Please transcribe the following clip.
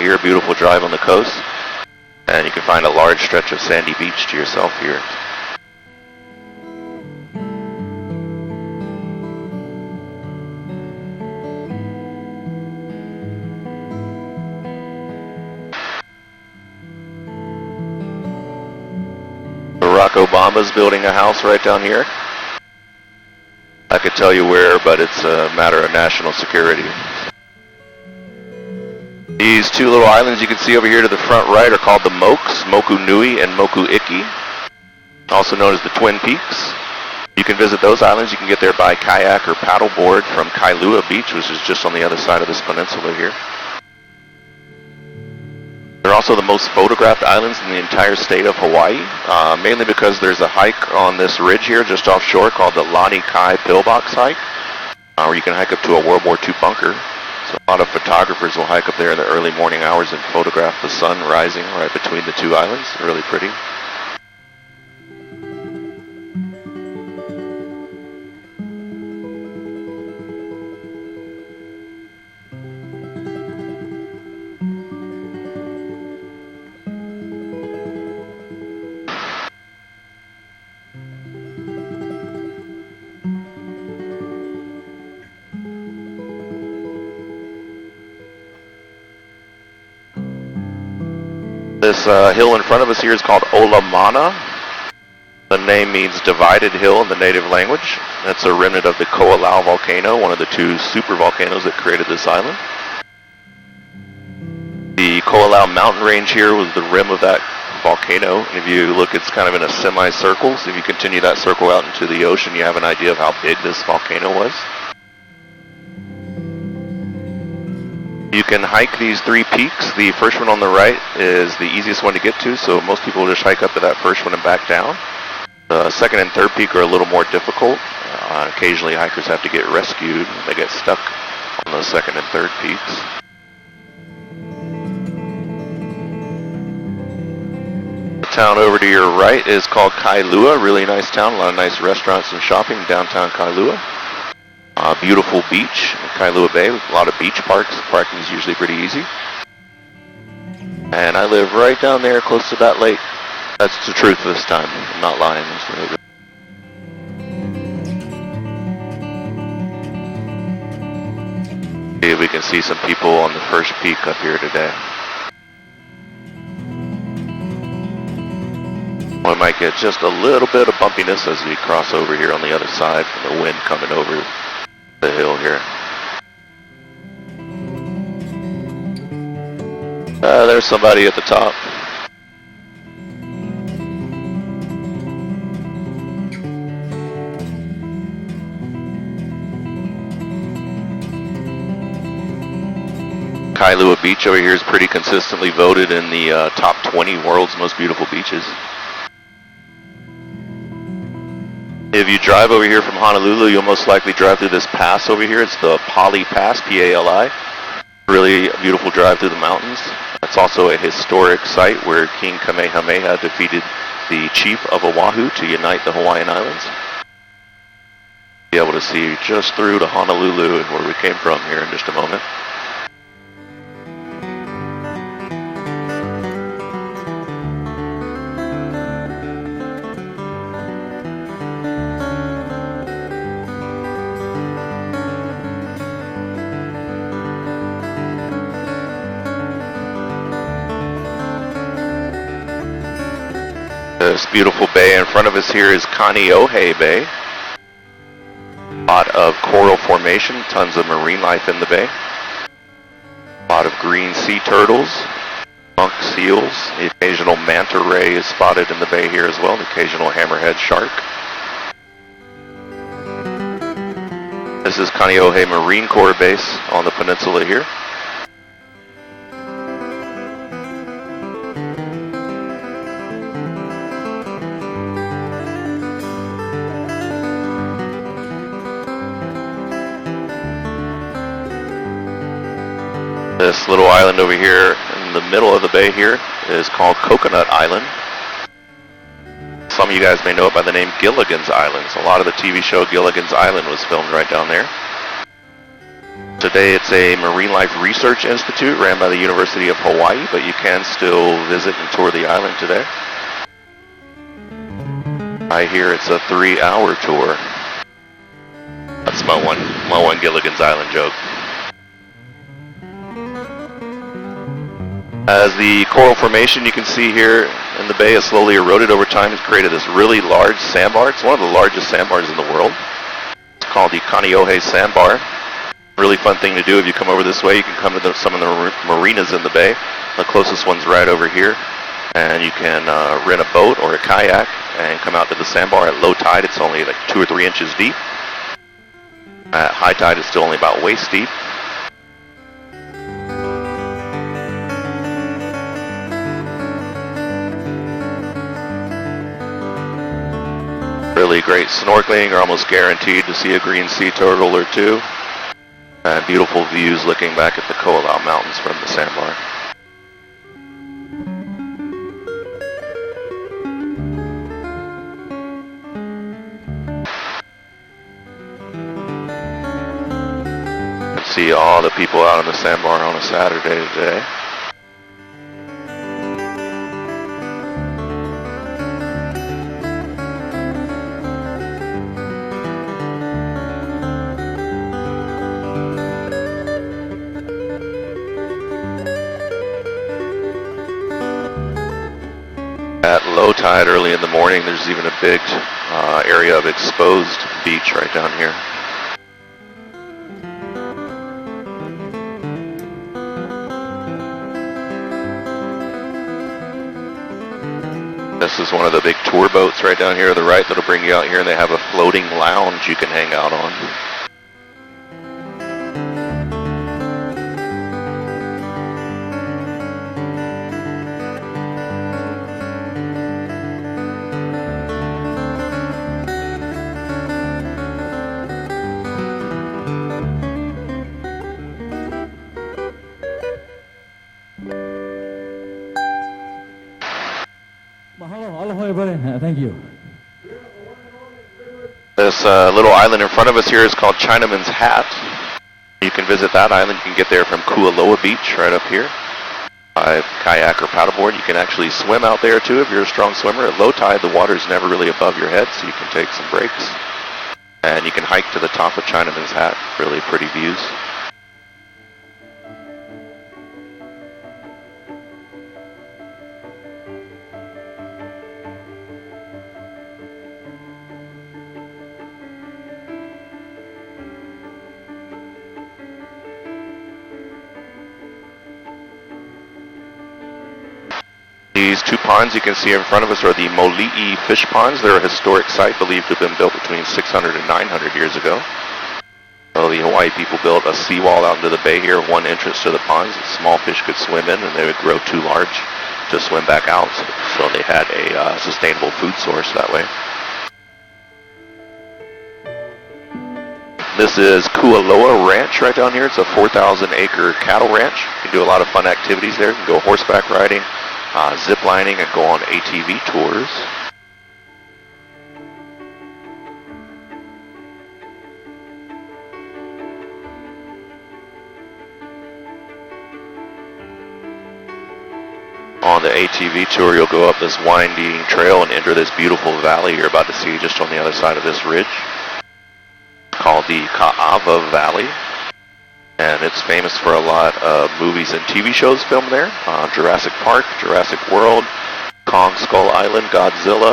here, a beautiful drive on the coast. And you can find a large stretch of sandy beach to yourself here. Barack Obama's building a house right down here. I could tell you where, but it's a matter of national security. These two little islands you can see over here to the front right are called the Mokes, Moku Nui and Moku Iki, also known as the Twin Peaks. You can visit those islands. You can get there by kayak or paddleboard from Kailua Beach, which is just on the other side of this peninsula here. They're also the most photographed islands in the entire state of Hawaii, mainly because there's a hike on this ridge here just offshore called the Lani Kai Pillbox hike, where you can hike up to a World War II bunker. So a lot of photographers will hike up there in the early morning hours and photograph the sun rising right between the two islands. Really pretty. This hill in front of us here is called Olamana. The name means divided hill in the native language. That's a remnant of the Ko'olau volcano, one of the two super volcanoes that created this island. The Ko'olau mountain range here was the rim of that volcano. And if you look, it's kind of in a semicircle. So if you continue that circle out into the ocean, you have an idea of how big this volcano was. You can hike these three peaks. The first one on the right is the easiest one to get to, so most people just hike up to that first one and back down. The second and third peak are a little more difficult. Occasionally hikers have to get rescued. They get stuck on those second and third peaks. The town over to your right is called Kailua. Really nice town, a lot of nice restaurants and shopping in downtown Kailua. Beautiful beach, Kailua Bay, with a lot of beach parks. Parking is usually pretty easy. And I live right down there close to that lake. That's the truth this time. I'm not lying. See, we can see some people on the first peak up here today. We might get just a little bit of bumpiness as we cross over here on the other side from the wind coming over the hill here. There's somebody at the top. Kailua Beach over here is pretty consistently voted in the top 20 world's most beautiful beaches. If you drive over here from Honolulu, you'll most likely drive through this pass over here. It's the Pali Pass, P-A-L-I. Really beautiful drive through the mountains. It's also a historic site where King Kamehameha defeated the chief of Oahu to unite the Hawaiian Islands. Be able to see just through to Honolulu and where we came from here in just a moment. This beautiful bay in front of us here is Kaneohe Bay. A lot of coral formation, tons of marine life in the bay. A lot of green sea turtles, monk seals. The occasional manta ray is spotted in the bay here as well, the occasional hammerhead shark. This is Kaneohe Marine Corps Base on the peninsula here. This little island over here in the middle of the bay here is called Coconut Island. Some of you guys may know it by the name Gilligan's Island. A lot of the TV show Gilligan's Island was filmed right down there. Today it's a Marine Life Research Institute ran by the University of Hawaii, but you can still visit and tour the island today. I hear it's a 3-hour tour. That's my one Gilligan's Island joke. As the coral formation you can see here in the bay has slowly eroded over time, it's created this really large sandbar. It's one of the largest sandbars in the world. It's called the Kaneohe Sandbar. Really fun thing to do if you come over this way. You can come to some of the marinas in the bay. The closest one's right over here. And you can rent a boat or a kayak and come out to the sandbar. At low tide it's only like 2 or 3 inches deep. At high tide it's still only about waist deep. Really great snorkeling. You're almost guaranteed to see a green sea turtle or two. And beautiful views looking back at the Ko'olau Mountains from the sandbar. See all the people out on the sandbar on a Saturday today. At low tide early in the morning, there's even a big area of exposed beach right down here. This is one of the big tour boats right down here to the right that'll bring you out here, and they have a floating lounge you can hang out on. Aloha, everybody. Thank you. This little island in front of us here is called Chinaman's Hat. You can visit that island. You can get there from Kualoa Beach right up here. By kayak or paddleboard. You can actually swim out there too if you're a strong swimmer. At low tide, the water is never really above your head, so you can take some breaks. And you can hike to the top of Chinaman's Hat. Really pretty views. These two ponds you can see in front of us are the Moli'i fish ponds. They're a historic site believed to have been built between 600 and 900 years ago. So the Hawaii people built a seawall out into the bay here, one entrance to the ponds. Small fish could swim in and they would grow too large to swim back out. So they had a sustainable food source that way. This is Kualoa Ranch right down here. It's a 4,000 acre cattle ranch. You can do a lot of fun activities there. You can go horseback riding, zip lining, and go on ATV tours. On the ATV tour, you'll go up this winding trail and enter this beautiful valley you're about to see just on the other side of this ridge, called the Ka'ava Valley. And it's famous for a lot of movies and TV shows filmed there. Jurassic Park, Jurassic World, Kong Skull Island, Godzilla,